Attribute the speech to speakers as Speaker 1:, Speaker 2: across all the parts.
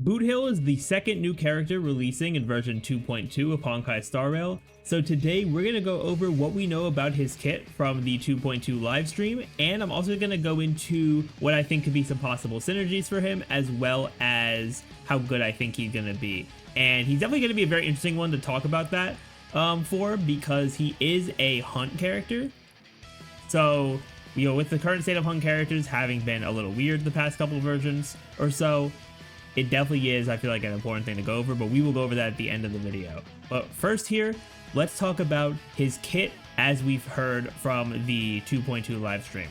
Speaker 1: Boothill is the second new character releasing in version 2.2 of Honkai Star Rail, so today we're going to go over what we know about his kit from the 2.2 livestream, and I'm also going to go into what I think could be some possible synergies for him, as well as how good I think he's going to be. And he's definitely going to be a very interesting one to talk about that because he is a hunt character. So, with the current state of hunt characters having been a little weird the past couple versions or so, it definitely is, I feel like, an important thing to go over, but we will go over that at the end of the video. But first here, let's talk about his kit as we've heard from the 2.2 live stream.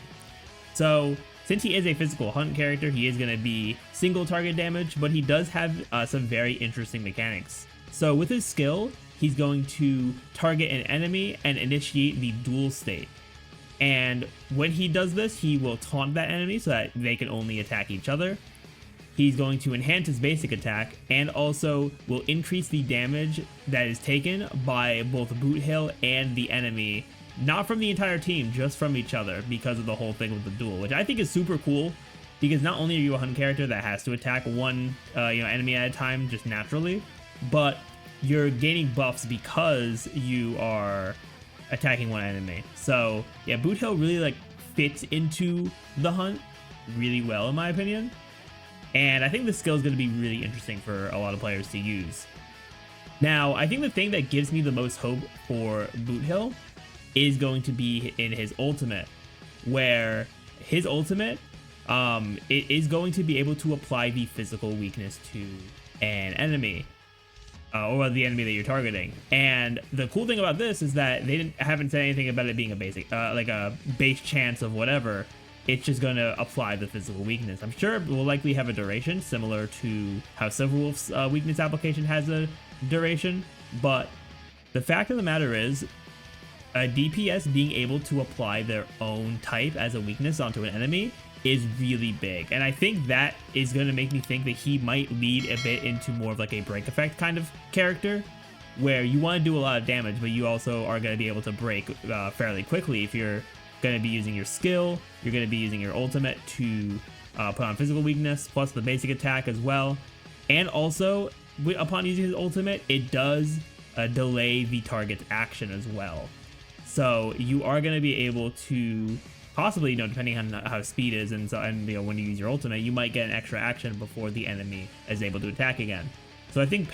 Speaker 1: So, since he is a physical hunt character, he is going to be single target damage, but he does have some very interesting mechanics. So with his skill, he's going to target an enemy and initiate the duel state. And when he does this, he will taunt that enemy so that they can only attack each other. He's going to enhance his basic attack and also will increase the damage that is taken by both Boothill and the enemy, not from the entire team, just from each other, because of the whole thing with the duel, which I think is super cool, because not only are you a hunt character that has to attack one enemy at a time just naturally, but you're gaining buffs because you are attacking one enemy. So yeah, Boothill really fits into the hunt really well in my opinion. And I think this skill is going to be really interesting for a lot of players to use. Now, I think the thing that gives me the most hope for Boothill is going to be in his ultimate, where his ultimate it is going to be able to apply the physical weakness to an enemy, or the enemy that you're targeting. And the cool thing about this is that they haven't said anything about it being a basic, like a base chance of whatever. It's just going to apply the physical weakness. I'm sure it will likely have a duration similar to how Silverwolf's weakness application has a duration, but the fact of the matter is a DPS being able to apply their own type as a weakness onto an enemy is really big, and I think that is going to make me think that he might lead a bit into more of like a break effect kind of character, where you want to do a lot of damage, but you also are going to be able to break fairly quickly. If you're going to be using your skill, you're going to be using your ultimate to put on physical weakness, plus the basic attack as well. And also, upon using his ultimate, it does delay the target's action as well. So you are going to be able to possibly, depending on how speed is and when you use your ultimate, you might get an extra action before the enemy is able to attack again. So I think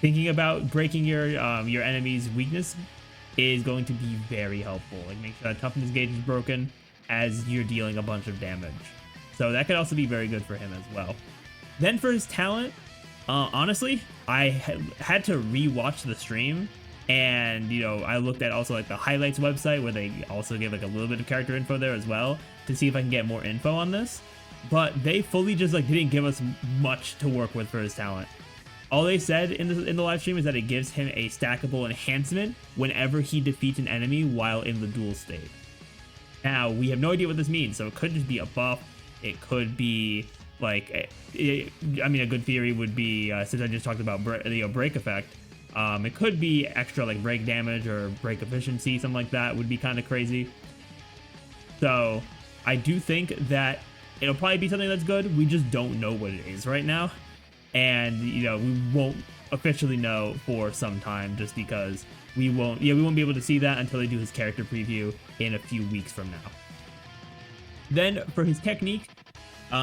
Speaker 1: thinking about breaking your enemy's weakness is going to be very helpful. Make sure that toughness gauge is broken as you're dealing a bunch of damage. So that could also be very good for him as well. Then for his talent, honestly, I had to re-watch the stream, and I looked at also the highlights website where they also give a little bit of character info there as well to see if I can get more info on this. But they fully just didn't give us much to work with for his talent. All they said in the live stream is that it gives him a stackable enhancement whenever he defeats an enemy while in the duel state. Now, we have no idea what this means, so it could just be a buff. It could be a good theory would be, since I just talked about break effect, it could be extra break damage or break efficiency, something like that would be kind of crazy. So I do think that it'll probably be something that's good. We just don't know what it is right now. And we won't officially know for some time, just because we won't be able to see that until they do his character preview in a few weeks from now. Then for his technique,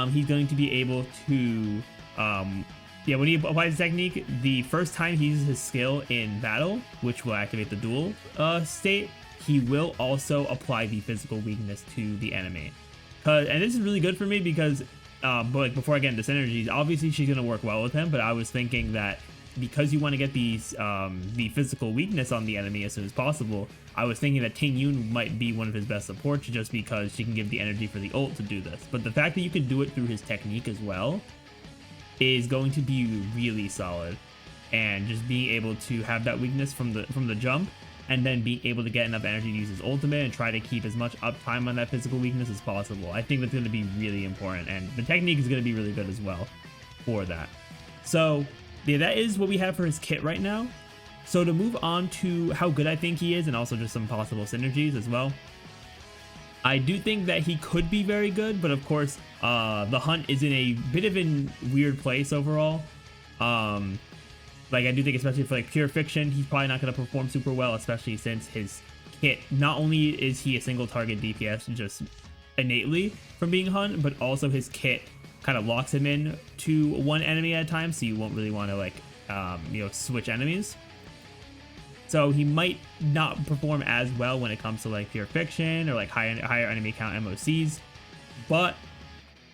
Speaker 1: he's going to be able to when he applies his technique, the first time he uses his skill in battle, which will activate the duel state, he will also apply the physical weakness to the enemy. And this is really good for me because but before I get into Synergies, obviously she's going to work well with him, but I was thinking that because you want to get these the physical weakness on the enemy as soon as possible, I was thinking that Ting Yun might be one of his best supports just because she can give the energy for the ult to do this. But the fact that you can do it through his technique as well is going to be really solid, and just being able to have that weakness from the jump, and then being able to get enough energy to use his ultimate and try to keep as much uptime on that physical weakness as possible. I think that's going to be really important, and the technique is going to be really good as well for that. So yeah, that is what we have for his kit right now. So to move on to how good I think he is, and also just some possible synergies as well. I do think that he could be very good, but of course, the hunt is in a bit of a weird place overall. Like I do think, especially for like pure fiction, he's probably not going to perform super well, especially since his kit, not only is he a single target DPS just innately from being hunt, but also his kit kind of locks him in to one enemy at a time, so you won't really want to like switch enemies. So he might not perform as well when it comes to like pure fiction or like higher enemy count MOCs, but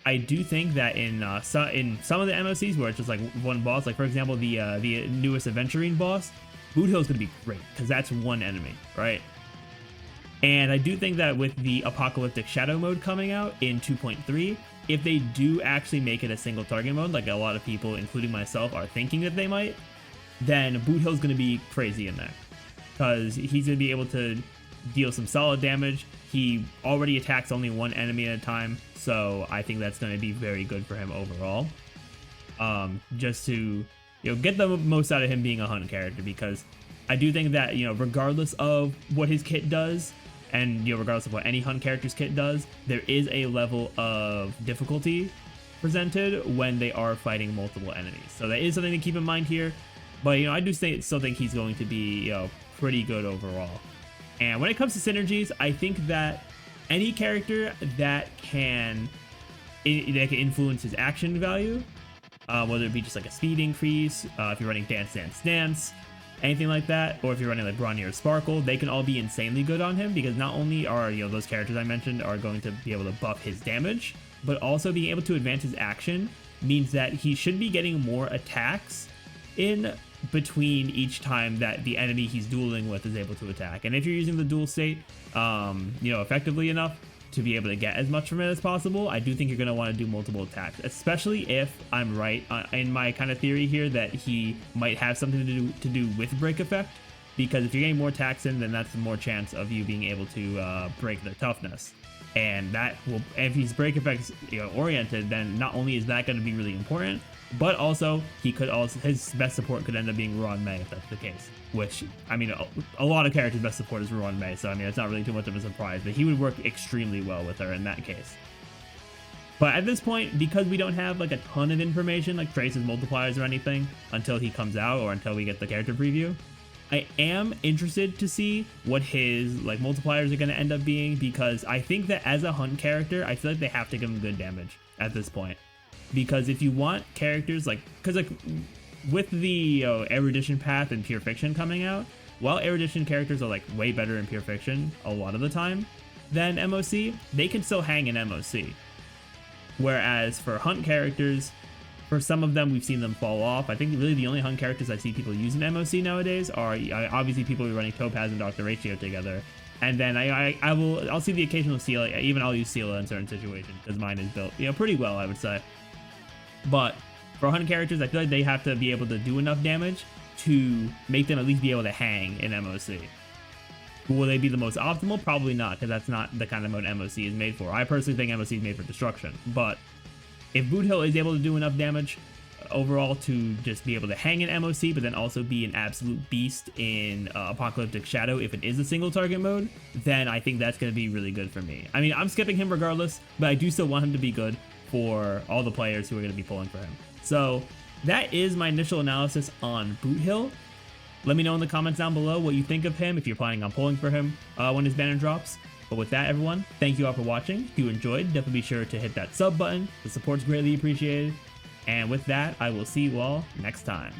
Speaker 1: I do think that in some of the MOCs where it's just like one boss, like for example the newest Aventurine boss, Boothill is going to be great because that's one enemy, right? And I do think that with the Apocalyptic Shadow mode coming out in 2.3, if they do actually make it a single target mode, like a lot of people, including myself, are thinking that they might, then Boothill is going to be crazy in there because he's going to be able to deal some solid damage. He already attacks only one enemy at a time, so I think that's going to be very good for him overall. Just to get the most out of him being a hunt character, because I do think that regardless of what his kit does, and regardless of what any hunt character's kit does, there is a level of difficulty presented when they are fighting multiple enemies. So that is something to keep in mind here. But I do still think he's going to be pretty good overall. And when it comes to synergies, I think that any character that can influence his action value, whether it be just like a speed increase, if you're running Dance Dance Dance, anything like that, or if you're running like Bronny or Sparkle, they can all be insanely good on him, because not only are those characters I mentioned are going to be able to buff his damage, but also being able to advance his action means that he should be getting more attacks in between each time that the enemy he's dueling with is able to attack. And if you're using the duel state effectively enough to be able to get as much from it as possible, I do think you're going to want to do multiple attacks, especially if I'm right in my kind of theory here that he might have something to do with break effect, because if you're getting more attacks in, then that's more chance of you being able to break their toughness. And that will, if he's break effects oriented, then not only is that going to be really important, but also his best support could end up being Ruan Mei if that's the case. Which, I mean, a lot of characters' best support is Ruan Mei, so I mean it's not really too much of a surprise, but he would work extremely well with her in that case. But at this point, because we don't have like a ton of information like Trace's multipliers or anything until he comes out or until we get the character preview, I am interested to see what his like multipliers are going to end up being, because I think that as a hunt character, I feel like they have to give him good damage at this point. Because if you want characters because with the erudition path and pure fiction coming out, while erudition characters are like way better in pure fiction a lot of the time than MOC, they can still hang in MOC. Whereas for hunt characters, for some of them we've seen them fall off. I think really the only hunt characters I see people use in MOC nowadays are obviously people who are running Topaz and Dr. Ratio together. And then I'll see the occasional Seela, even I'll use Seela in certain situations because mine is built pretty well, I would say. But for hunt characters, I feel like they have to be able to do enough damage to make them at least be able to hang in MOC. Will they be the most optimal? Probably not, because that's not the kind of mode MOC is made for. I personally think MOC is made for destruction. But if Boothill is able to do enough damage overall to just be able to hang in MOC, but then also be an absolute beast in Apocalyptic Shadow if it is a single target mode, then I think that's going to be really good for me. I mean, I'm skipping him regardless, but I do still want him to be good for all the players who are going to be pulling for him. So that is my initial analysis on Boothill. Let me know in the comments down below what you think of him, if you're planning on pulling for him when his banner drops. But with that, everyone, thank you all for watching. If you enjoyed, definitely be sure to hit that sub button. The support's greatly appreciated. And with that, I will see you all next time.